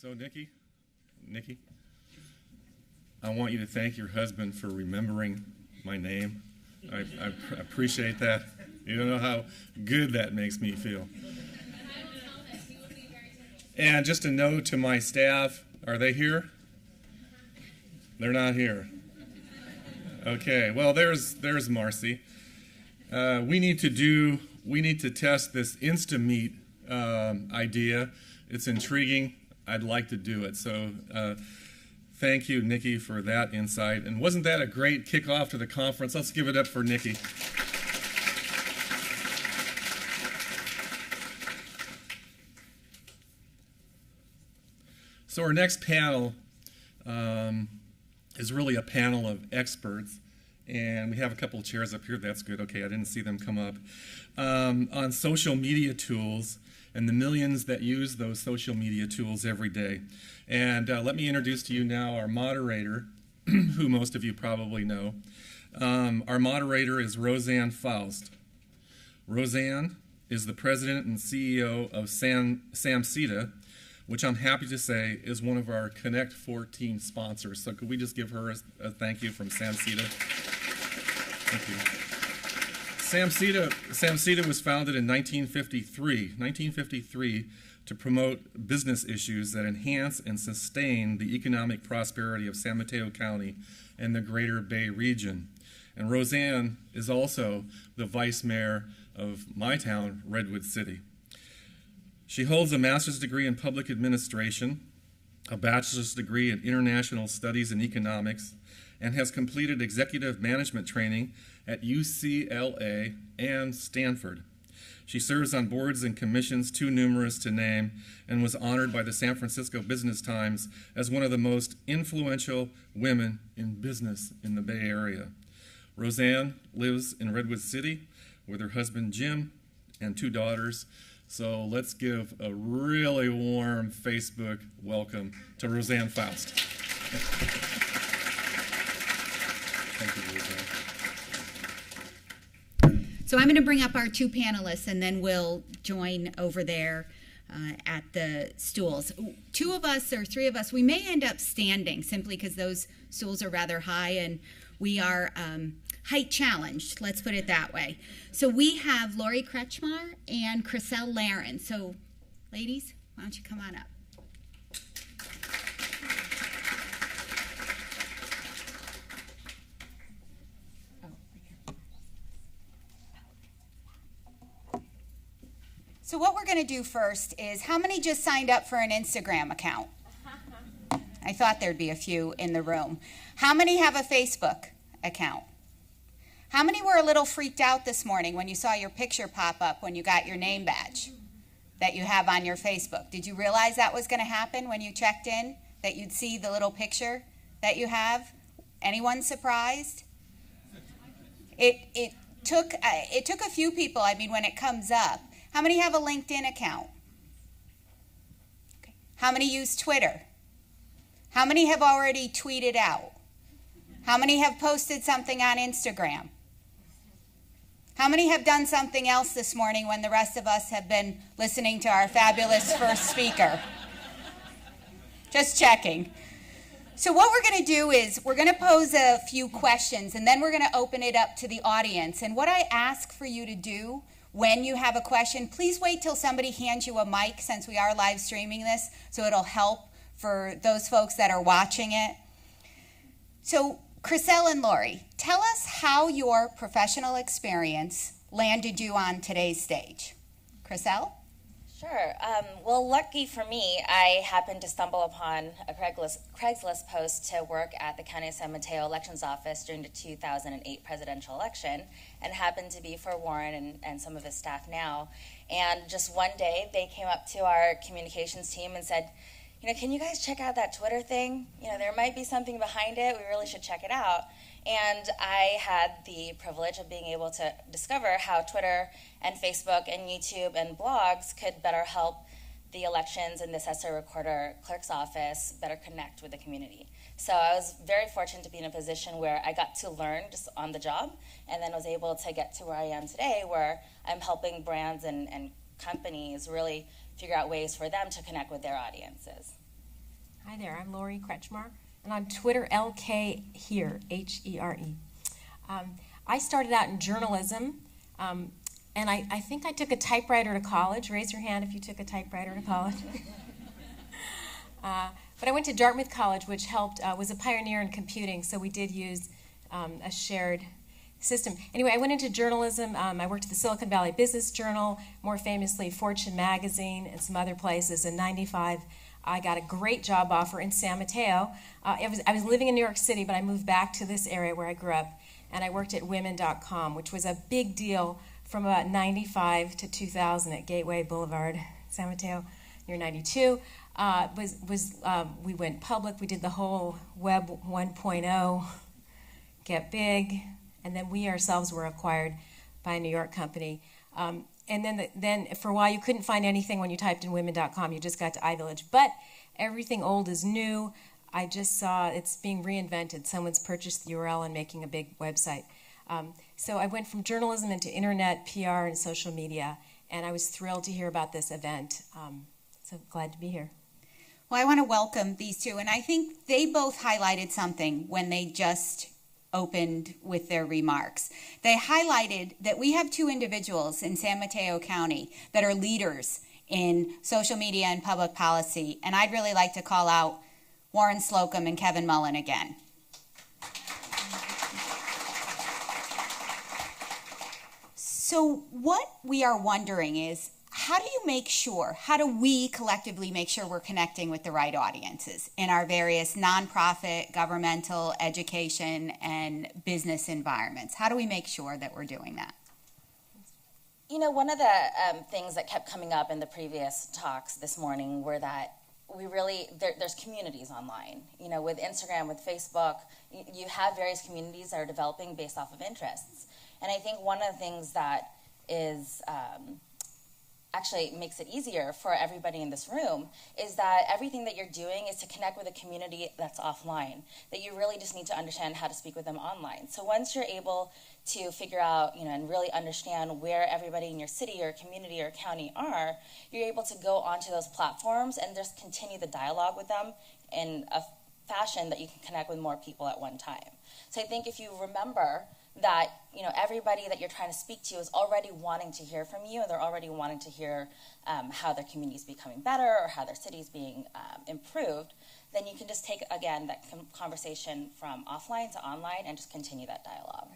So, Nikki, I want you to thank your husband for remembering my name. I appreciate that. You don't know how good that makes me feel. And just a note to my staff, are they here? They're not here. Okay, well, there's Marcy. We need to test this Instameet idea. It's intriguing. I'd like to do it. So thank you, Nikki, for that insight. And wasn't that a great kickoff to the conference? Let's give it up for Nikki. So our next panel is really a panel of experts. And we have a couple of chairs up here. That's good. Okay, I didn't see them come up. On social media tools and the millions that use those social media tools every day. And let me introduce to you now our moderator, who most of you probably know. Our moderator is Roseanne Faust. Roseanne is the president and CEO of Samsita, which I'm happy to say is one of our Connect 14 sponsors. So could we just give her a thank you from Samsita? Thank you. Samsita was founded in 1953 to promote business issues that enhance and sustain the economic prosperity of San Mateo County and the Greater Bay region. And Roseanne is also the vice mayor of my town, Redwood City. She holds a master's degree in public administration, a bachelor's degree in international studies and economics, and has completed executive management training at UCLA and Stanford. She serves on boards and commissions too numerous to name and was honored by the San Francisco Business Times as one of the most influential women in business in the Bay Area. Roseanne lives in Redwood City with her husband Jim and 2 daughters. So let's give a really warm Facebook welcome to Roseanne Faust. Thank you, Roseanne. So I'm going to bring up our 2 panelists, and then we'll join over there at the stools. 2 of us or 3 of us, we may end up standing simply because those stools are rather high, and we are height challenged, let's put it that way. So we have Lori Kretschmar and Chriselle Laren. So ladies, why don't you come on up? So what we're going to do first is, how many just signed up for an Instagram account? I thought there'd be a few in the room. How many have a Facebook account? How many were a little freaked out this morning when you saw your picture pop up when you got your name badge that you have on your Facebook? Did you realize that was going to happen when you checked in, that you'd see the little picture that you have? Anyone surprised? It took a few people, I mean, when it comes up. How many have a LinkedIn account? Okay. How many use Twitter? How many have already tweeted out? How many have posted something on Instagram? How many have done something else this morning when the rest of us have been listening to our fabulous first speaker? Just checking. So what we're going to do is we're going to pose a few questions, and then we're going to open it up to the audience. And what I ask for you to do when you have a question, please wait till somebody hands you a mic, since we are live streaming this, so it'll help for those folks that are watching it. So Chriselle and Lori, tell us how your professional experience landed you on today's stage. Chriselle? Sure. Well, lucky for me, I happened to stumble upon a Craigslist post to work at the County of San Mateo Elections Office during the 2008 presidential election, and happened to be for Warren and some of his staff now. And just one day, they came up to our communications team and said, can you guys check out that Twitter thing? There might be something behind it. We really should check it out. And I had the privilege of being able to discover how Twitter and Facebook and YouTube and blogs could better help the elections and the assessor recorder clerk's office better connect with the community. So I was very fortunate to be in a position where I got to learn just on the job, and then was able to get to where I am today, where I'm helping brands and companies really figure out ways for them to connect with their audiences. Hi there, I'm Lori Kretschmar, and on Twitter, LK Here, Here. I started out in journalism, and I think I took a typewriter to college. Raise your hand if you took a typewriter to college. But I went to Dartmouth College, which was a pioneer in computing, so we did use a shared system. Anyway, I went into journalism. I worked at the Silicon Valley Business Journal, more famously Fortune Magazine, and some other places. In '95, I got a great job offer in San Mateo. I was living in New York City, but I moved back to this area where I grew up, and I worked at women.com, which was a big deal from about 95 to 2000 at Gateway Boulevard, San Mateo, near 92. We went public. We did the whole Web 1.0, get big, and then we ourselves were acquired by a New York company. And then for a while, you couldn't find anything when you typed in women.com. You just got to iVillage. But everything old is new. I just saw it's being reinvented. Someone's purchased the URL and making a big website. So I went from journalism into internet, PR, and social media, and I was thrilled to hear about this event. So glad to be here. Well, I want to welcome these two, and I think they both highlighted something when they just opened with their remarks. They highlighted that we have two individuals in San Mateo County that are leaders in social media and public policy, and I'd really like to call out Warren Slocum and Kevin Mullen again. So what we are wondering is, how do we collectively make sure we're connecting with the right audiences in our various nonprofit, governmental, education, and business environments? How do we make sure that we're doing that? You know, one of the things that kept coming up in the previous talks this morning were that there's communities online. You know, with Instagram, with Facebook, you have various communities that are developing based off of interests. And I think one of the things that is actually makes it easier for everybody in this room is that everything that you're doing is to connect with a community that's offline, that you really just need to understand how to speak with them online. So once you're able to figure out, and really understand where everybody in your city or community or county are, you're able to go onto those platforms and just continue the dialogue with them in a fashion that you can connect with more people at one time. So I think if you remember that everybody that you're trying to speak to is already wanting to hear from you, and they're already wanting to hear how their community is becoming better or how their city is being improved, then you can just take, again, that conversation from offline to online and just continue that dialogue.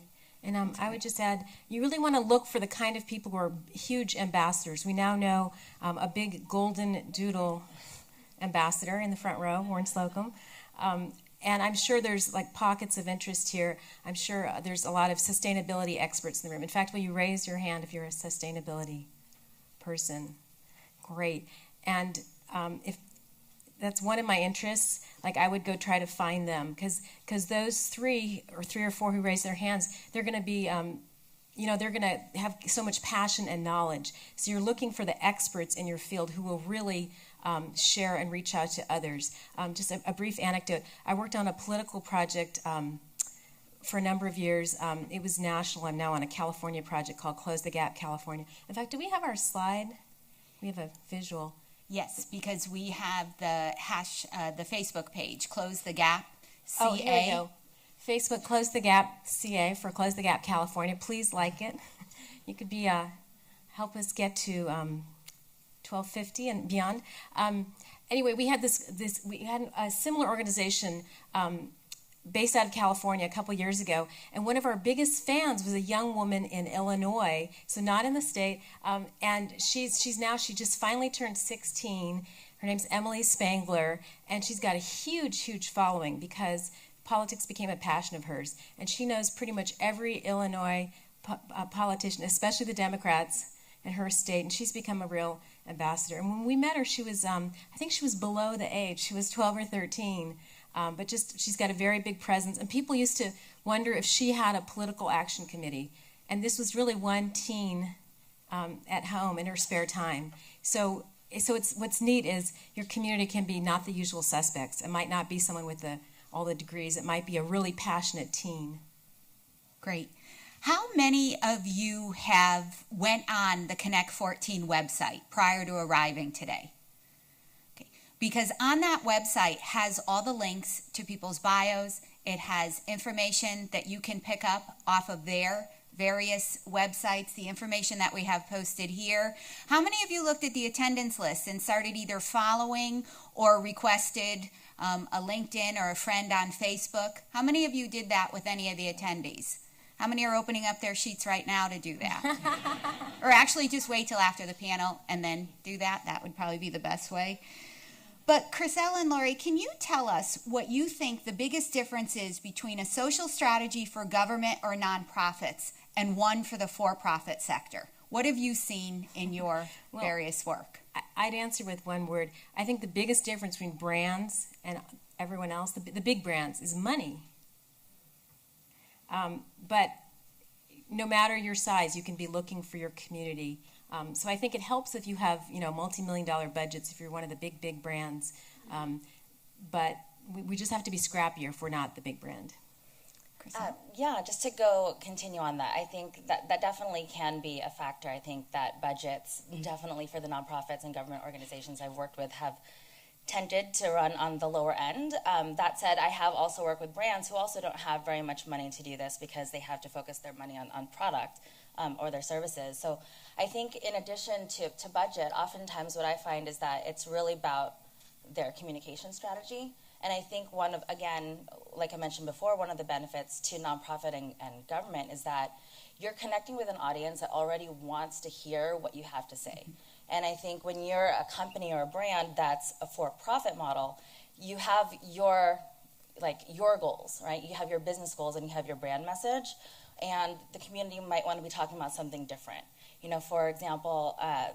And I would just add, you really want to look for the kind of people who are huge ambassadors. We now know a big golden doodle ambassador in the front row, Warren Slocum. And I'm sure there's pockets of interest here. I'm sure there's a lot of sustainability experts in the room. In fact, will you raise your hand if you're a sustainability person? Great. And if that's one of my interests, I would go try to find them, because those three or four who raise their hands, they're going to be they're going to have so much passion and knowledge. So you're looking for the experts in your field who will really share and reach out to others. Just a brief anecdote. I worked on a political project for a number of years. It was national. I'm now on a California project called Close the Gap California. In fact, do we have our slide? We have a visual. Yes, because we have the Facebook page, Close the Gap CA. Oh, here we go. Facebook Close the Gap CA for Close the Gap California. Please like it. You could be help us get to 1250 and beyond. Anyway, we had we had a similar organization based out of California a couple years ago, and one of our biggest fans was a young woman in Illinois, so not in the state, and she just finally turned 16. Her name's Emily Spangler, and she's got a huge following because politics became a passion of hers, and she knows pretty much every Illinois politician, especially the Democrats in her state, and she's become a real ambassador. And when we met her, she was, I think she was below the age. She was 12 or 13, but she's got a very big presence. And people used to wonder if she had a political action committee. And this was really one teen at home in her spare time. So it's what's neat is your community can be not the usual suspects. It might not be someone with all the degrees. It might be a really passionate teen. Great. How many of you went on the Connect 14 website prior to arriving today? Okay. because on that website has all the links to people's bios. It has information that you can pick up off of their various websites, the information that we have posted here. How many of you looked at the attendance list and started either following or requested a LinkedIn or a friend on Facebook? How many of you did that with any of the attendees? How many are opening up their sheets right now to do that? Or actually just wait till after the panel and then do that? That would probably be the best way. But Chriselle and Lori, can you tell us what you think the biggest difference is between a social strategy for government or nonprofits and one for the for-profit sector? What have you seen in your various work? I'd answer with one word. I think the biggest difference between brands and everyone else, the big brands, is money. But no matter your size, you can be looking for your community. So I think it helps if you have, multi-million-dollar budgets if you're one of the big brands. But we just have to be scrappier if we're not the big brand. Yeah, just to continue on that, I think that definitely can be a factor. I think that budgets, definitely for the nonprofits and government organizations I've worked with, have tended to run on the lower end. That said, I have also worked with brands who also don't have very much money to do this because they have to focus their money on product or their services. So I think in addition to budget, oftentimes what I find is that it's really about their communication strategy. And I think again, like I mentioned before, one of the benefits to nonprofit and government is that you're connecting with an audience that already wants to hear what you have to say. And I think when you're a company or a brand that's a for-profit model, you have your goals, right? You have your business goals and you have your brand message, and the community might want to be talking about something different. For example, I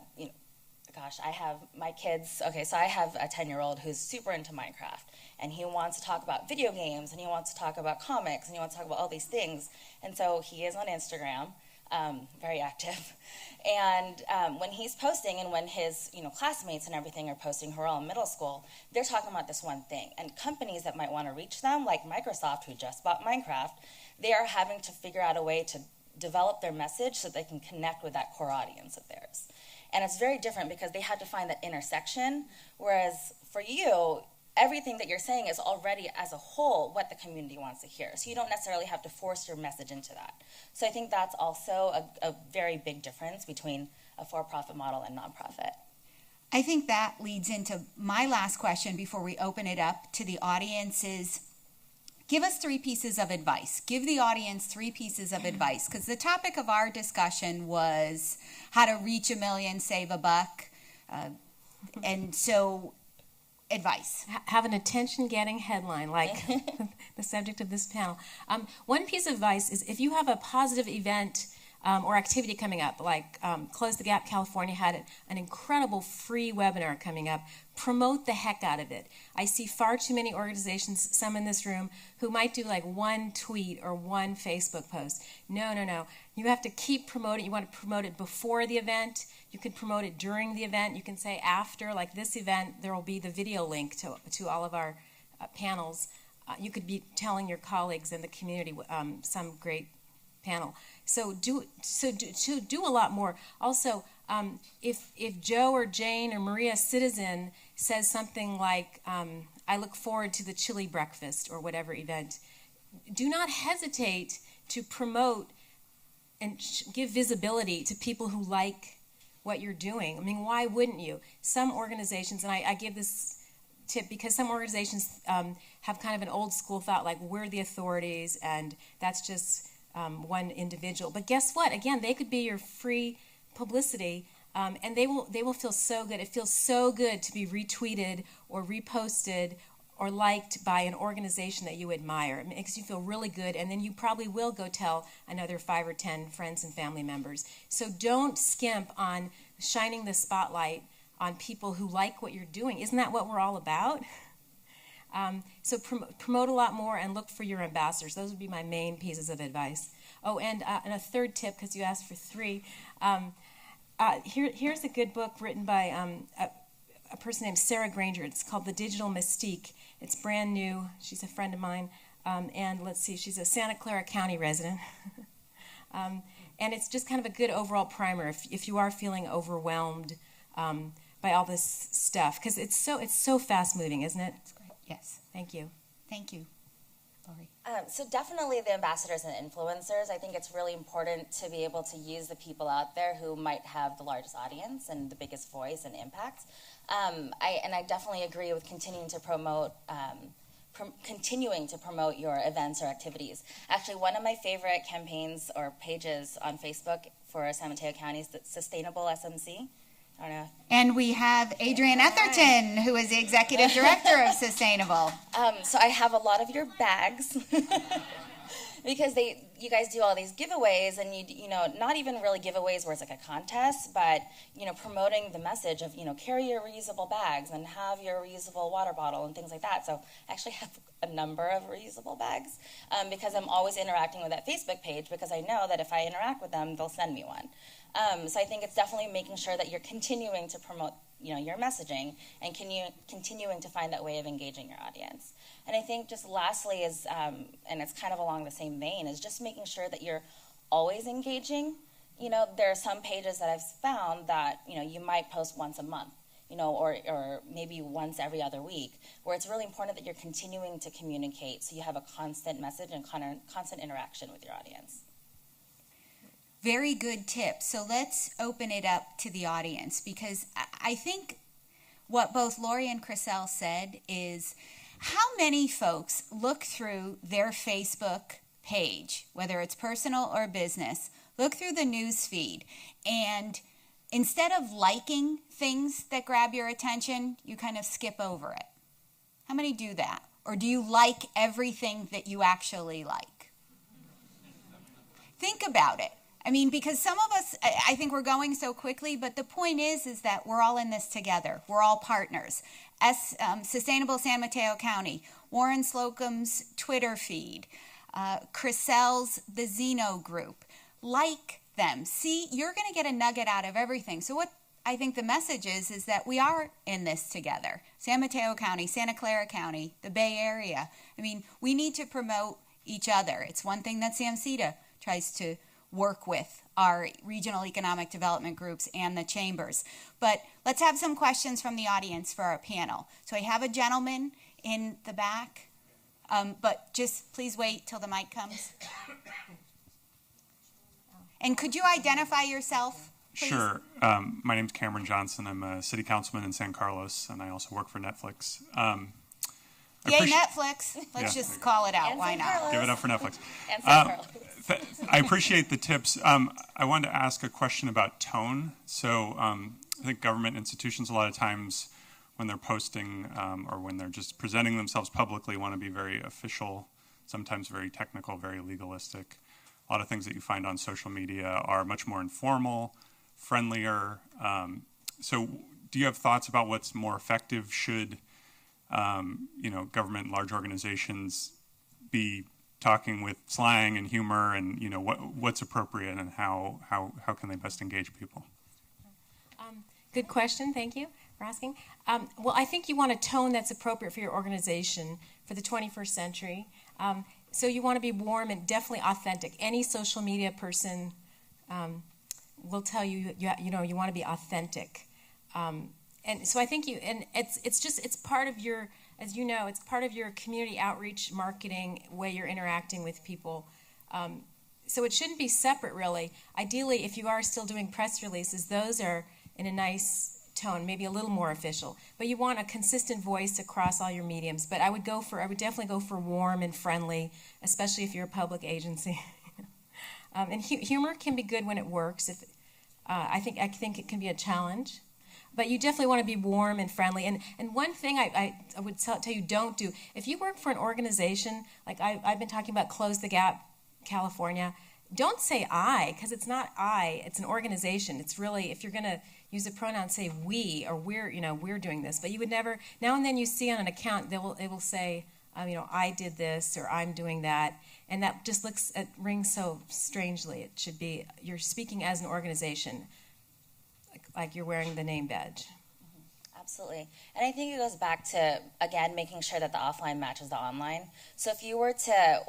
have my kids. Okay, so I have a 10-year-old who's super into Minecraft, and he wants to talk about video games, and he wants to talk about comics, and he wants to talk about all these things. And so he is on Instagram, very active. And when he's posting, and when his classmates and everything are posting, who are all in middle school, they're talking about this one thing. And companies that might want to reach them, like Microsoft, who just bought Minecraft, they are having to figure out a way to develop their message so they can connect with that core audience of theirs. And it's very different because they had to find that intersection, whereas for you, everything that you're saying is already as a whole what the community wants to hear. So you don't necessarily have to force your message into that. So I think that's also a very big difference between a for-profit model and nonprofit. I think that leads into my last question before we open it up to the audience is, give us 3 pieces of advice. Give the audience 3 pieces of advice, because the topic of our discussion was how to reach $1 million, save $1. And so, advice. Have an attention-getting headline, like the subject of this panel. One piece of advice is if you have a positive event or activity coming up, like Close the Gap California had an incredible free webinar coming up, promote the heck out of it. I see far too many organizations, some in this room, who might do like one tweet or one Facebook post. No. You have to keep promoting. You want to promote it before the event. You can promote it during the event. You can say after, like this event, there will be the video link to all of our panels. You could be telling your colleagues in the community some great panel. So do a lot more. Also, if Joe or Jane or Maria Citizen says something like, I look forward to the chili breakfast or whatever event, do not hesitate to promote and give visibility to people who like what you're doing. I mean, why wouldn't you? Some organizations, and I give this tip because some organizations have kind of an old school thought, like we're the authorities and that's just one individual. But guess what? Again, they could be your free publicity, and they will feel so good. It feels so good to be retweeted or reposted or liked by an organization that you admire. It makes you feel really good, and then you probably will go tell another 5 or 10 friends and family members. So don't skimp on shining the spotlight on people who like what you're doing. Isn't that what we're all about? So promote a lot more and look for your ambassadors. Those would be my main pieces of advice. Oh, and a third tip, because you asked for 3. Here's a good book written by a person named Sarah Granger. It's called The Digital Mystique. It's brand new. She's a friend of mine. And let's see, she's a Santa Clara County resident. And it's just kind of a good overall primer if you are feeling overwhelmed by all this stuff? Because it's so fast moving, isn't it? Yes. Thank you. Thank you, Lori. So definitely the ambassadors and influencers. I think it's really important to be able to use the people out there who might have the largest audience and the biggest voice and impact. I definitely agree with continuing to promote your events or activities. Actually, one of my favorite campaigns or pages on Facebook for San Mateo County is the Sustainable SMC. I don't know. And we have Adrienne Etherton, who is the Executive Director of Sustainable. So I have a lot of your bags because you guys do all these giveaways, and you know, not even really giveaways where it's like a contest, but you know, promoting the message of, you know, carry your reusable bags and have your reusable water bottle and things like that. So I actually have a number of reusable bags because I'm always interacting with that Facebook page, because I know that if I interact with them, they'll send me one. So I think it's definitely making sure that you're continuing to promote, you know, your messaging, and continuing to find that way of engaging your audience. And I think just lastly is, and it's kind of along the same vein, is just making sure that you're always engaging. You know, there are some pages that I've found that, you know, you might post once a month, you know, or maybe once every other week, where it's really important that you're continuing to communicate so you have a constant message and constant interaction with your audience. Very good tip. So let's open it up to the audience, because I think what both Lori and Chriselle said is, how many folks look through their Facebook page, whether it's personal or business, look through the news feed, and instead of liking things that grab your attention, you kind of skip over it? How many do that? Or do you like everything that you actually like? Think about it. I mean, because some of us, I think we're going so quickly, but the point is that we're all in this together. We're all partners. Sustainable San Mateo County, Warren Slocum's Twitter feed, Chriselle's The Zeno Group. Like them. See, you're going to get a nugget out of everything. So what I think the message is that we are in this together. San Mateo County, Santa Clara County, the Bay Area. I mean, we need to promote each other. It's one thing that SAMCETA tries to work with our regional economic development groups and the chambers. But let's have some questions from the audience for our panel. So I have a gentleman in the back, but just please wait till the mic comes. And could you identify yourself, please? Sure. My name's Cameron Johnson. I'm a city councilman in San Carlos, and I also work for Netflix. Yay, Netflix. Let's just call it out. And Why San not? Carlos. Give it up for Netflix. And San Carlos. I appreciate the tips. I wanted to ask a question about tone. So I think government institutions a lot of times when they're posting or when they're just presenting themselves publicly want to be very official, sometimes very technical, very legalistic. A lot of things that you find on social media are much more informal, friendlier. So do you have thoughts about what's more effective? Should government, large organizations be talking with slang and humor, and what's appropriate, and how can they best engage people? Good question. Thank you for asking. Well, I think you want a tone that's appropriate for your organization for the 21st century. So you want to be warm and definitely authentic. Any social media person will tell you you want to be authentic. And so I think it's part of your, as you know, it's part of your community outreach marketing way you're interacting with people. So it shouldn't be separate, really. Ideally, if you are still doing press releases, those are in a nice tone, maybe a little more official. But you want a consistent voice across all your mediums. But I would definitely go for warm and friendly, especially if you're a public agency. And humor can be good when it works. I think it can be a challenge. But you definitely want to be warm and friendly. And one thing I would tell you don't do, if you work for an organization, like I've been talking about Close the Gap California, don't say I, because it's not I, it's an organization. It's really, if you're going to use a pronoun, say we, or we're doing this. But you would never, now and then you see on an account, it will say, I did this, or I'm doing that. And that just it rings so strangely. It should be, you're speaking as an organization, like you're wearing the name badge. Absolutely. And I think it goes back to, again, making sure that the offline matches the online. So if you were to,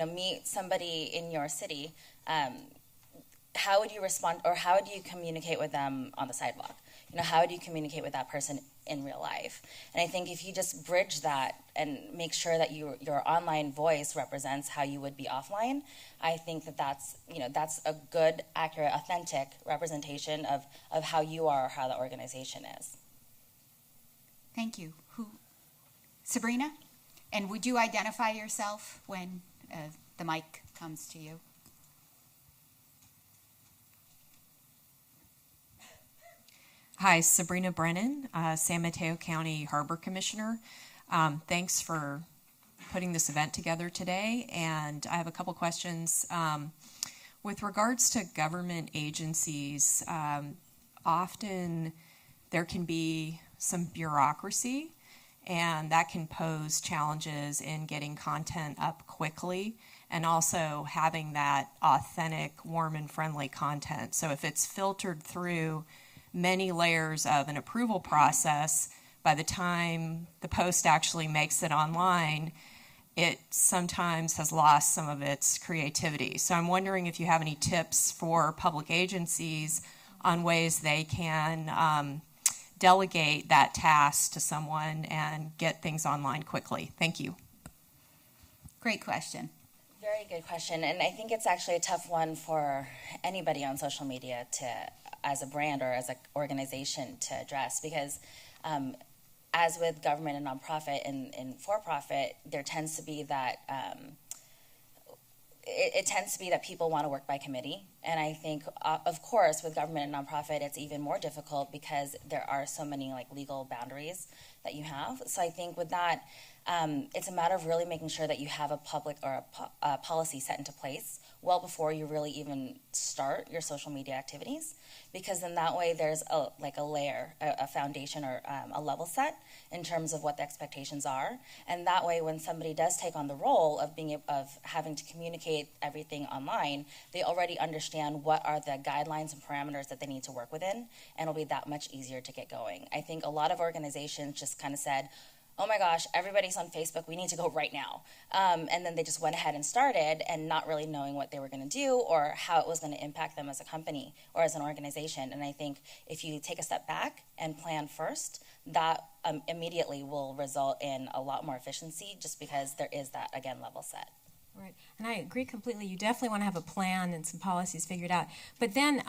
meet somebody in your city, how would you respond, or how would you communicate with them on the sidewalk? how do you communicate with that person in real life? And I think if you just bridge that and make sure that your online voice represents how you would be offline, I think that's a good, accurate, authentic representation of how you are or how the organization is. Thank you. Sabrina? And would you identify yourself when the mic comes to you? Hi, Sabrina Brennan, San Mateo County Harbor Commissioner. Thanks for putting this event together today, and I have a couple questions. With regards to government agencies, often there can be some bureaucracy, and that can pose challenges in getting content up quickly and also having that authentic, warm and friendly content. So if it's filtered through many layers of an approval process, by the time the post actually makes it online, it sometimes has lost some of its creativity. So I'm wondering if you have any tips for public agencies on ways they can delegate that task to someone and get things online quickly. Thank you. Great question. Very good question, and I think it's actually a tough one for anybody on social media as a brand or as an organization to address, because as with government and nonprofit and for-profit, there tends to be that it tends to be that people want to work by committee. And I think, of course, with government and nonprofit, it's even more difficult because there are so many legal boundaries that you have. So I think with that, it's a matter of really making sure that you have a public or a policy set into place well before you really even start your social media activities, because then that way there's a layer, a foundation, or a level set in terms of what the expectations are, and that way when somebody does take on the role of having to communicate everything online, they already understand what are the guidelines and parameters that they need to work within, and it'll be that much easier to get going. I think a lot of organizations just kind of said, oh my gosh, everybody's on Facebook, we need to go right now. And then they just went ahead and started, and not really knowing what they were going to do or how it was going to impact them as a company or as an organization. And I think if you take a step back and plan first, that immediately will result in a lot more efficiency, just because there is that, again, level set. Right, and I agree completely. You definitely want to have a plan and some policies figured out. But then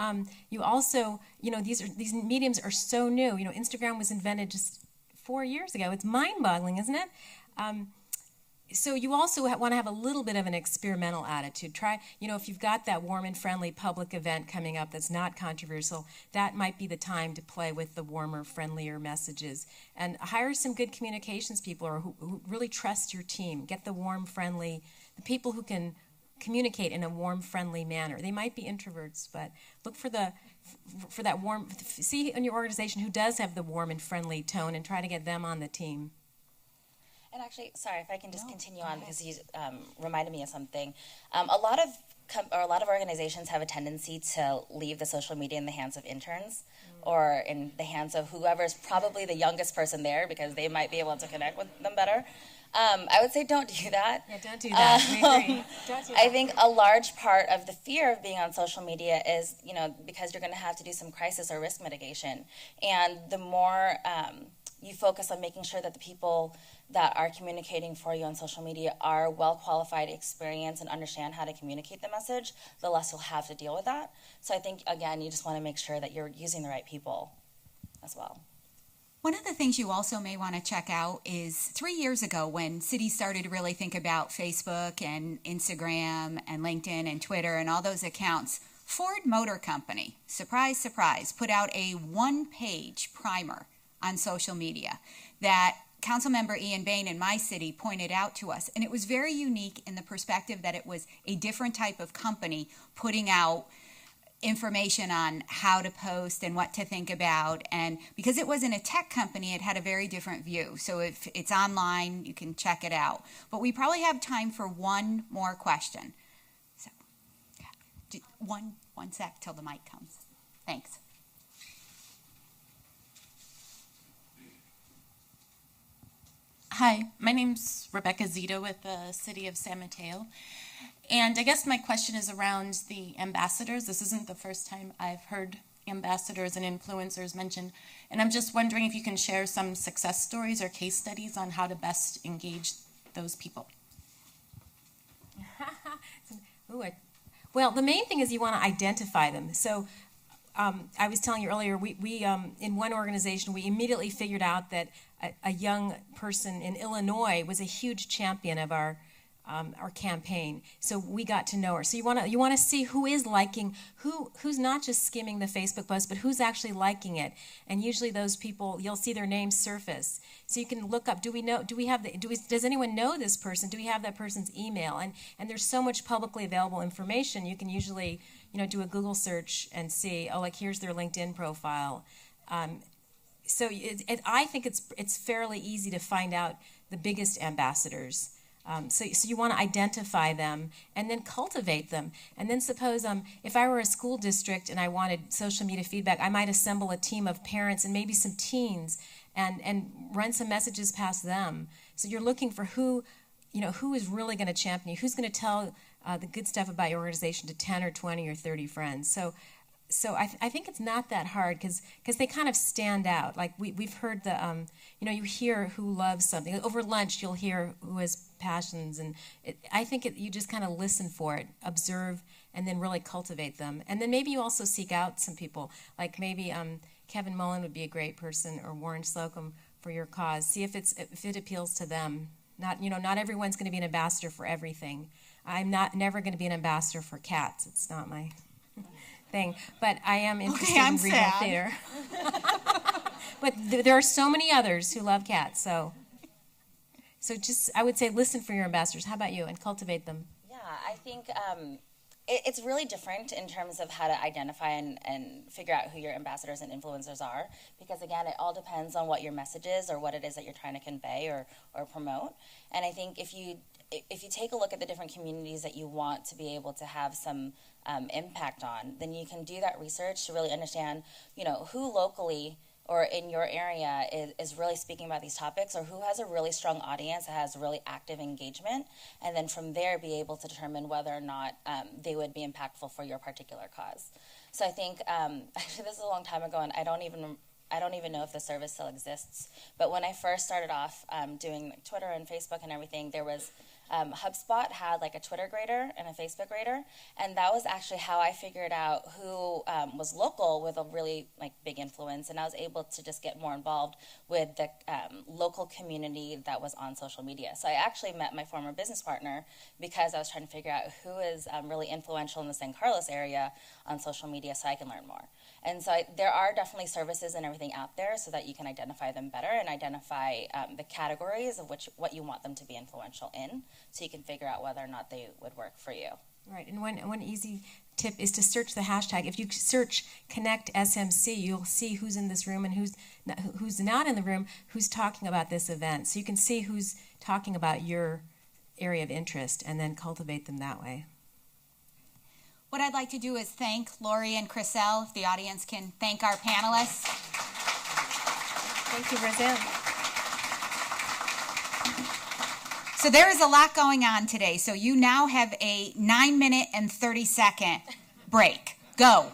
you also, these mediums are so new. Instagram was invented just 4 years ago. It's mind-boggling, isn't it? So you also want to have a little bit of an experimental attitude. Try, if you've got that warm and friendly public event coming up that's not controversial, that might be the time to play with the warmer, friendlier messages. And hire some good communications people who really trust your team. Get the warm, friendly, the people who can communicate in a warm, friendly manner. They might be introverts, but look for that warm, see in your organization who does have the warm and friendly tone and try to get them on the team. And actually, sorry, if I can just continue on, because you reminded me of something. A lot of organizations have a tendency to leave the social media in the hands of interns or in the hands of whoever's probably the youngest person there, because they might be able to connect with them better. I would say don't do that. Yeah, don't do that. We agree. Don't do that. I think a large part of the fear of being on social media is, because you're going to have to do some crisis or risk mitigation. And the more you focus on making sure that the people that are communicating for you on social media are well qualified, experienced, and understand how to communicate the message, the less you'll have to deal with that. So I think, again, you just want to make sure that you're using the right people as well. One of the things you also may want to check out is 3 years ago, when cities started to really think about Facebook and Instagram and LinkedIn and Twitter and all those accounts, Ford Motor Company, surprise, surprise, put out a one-page primer on social media that Councilmember Ian Bain in my city pointed out to us. And it was very unique in the perspective that it was a different type of company putting out information on how to post and what to think about. And because it wasn't a tech company, it had a very different view. So if it's online, you can check it out. But we probably have time for one more question. So one sec till the mic comes. Thanks. Hi, my name's Rebecca Zito with the City of San Mateo. And I guess my question is around the ambassadors. This isn't the first time I've heard ambassadors and influencers mentioned. And I'm just wondering if you can share some success stories or case studies on how to best engage those people. Well, the main thing is you want to identify them. So I was telling you earlier, we in one organization, we immediately figured out that a young person in Illinois was a huge champion of our campaign. So we got to know her. So you want to see who is liking, who's not just skimming the Facebook post, but who's actually liking it. And usually those people, you'll see their names surface. So you can look up, does anyone know this person? Do we have that person's email? And there's so much publicly available information. You can usually, do a Google search and see, here's their LinkedIn profile. So I think it's fairly easy to find out the biggest ambassadors. So you want to identify them and then cultivate them. And then suppose if I were a school district and I wanted social media feedback, I might assemble a team of parents and maybe some teens and run some messages past them. So you're looking for who is really going to champion you, who's going to tell the good stuff about your organization to 10 or 20 or 30 friends. So I think it's not that hard because they kind of stand out. Like we've heard you hear who loves something. Over lunch, you'll hear who has passions. And I think you just kind of listen for it, observe, and then really cultivate them. And then maybe you also seek out some people. Like maybe Kevin Mullen would be a great person, or Warren Slocum for your cause. See if it appeals to them. Not everyone's going to be an ambassador for everything. I'm never going to be an ambassador for cats. It's not my thing, but I am interested in regional theater. But there are so many others who love cats, so just I would say listen for your ambassadors. How about you? And cultivate them. Yeah, I think it's really different in terms of how to identify and figure out who your ambassadors and influencers are, because again, it all depends on what your message is or what it is that you're trying to convey or promote. And I think if you take a look at the different communities that you want to be able to have some impact on, then you can do that research to really understand, who locally or in your area is really speaking about these topics, or who has a really strong audience that has really active engagement, and then from there be able to determine whether or not they would be impactful for your particular cause. So I think, actually this is a long time ago, and I don't even know if the service still exists, but when I first started off doing Twitter and Facebook and everything, there was HubSpot had like a Twitter grader and a Facebook grader, and that was actually how I figured out who was local with a really big influence, and I was able to just get more involved with the local community that was on social media. So I actually met my former business partner because I was trying to figure out who is really influential in the San Carlos area on social media so I can learn more. And so there are definitely services and everything out there so that you can identify them better and identify the categories of what you want them to be influential in, so you can figure out whether or not they would work for you. Right, and one easy tip is to search the hashtag. If you search Connect SMC, you'll see who's in this room and who's not in the room, who's talking about this event. So you can see who's talking about your area of interest and then cultivate them that way. What I'd like to do is thank Lori and Chriselle, if the audience can thank our panelists. Thank you, Roseanne. So there is a lot going on today. So you now have a 9-minute and 30-second break. Go.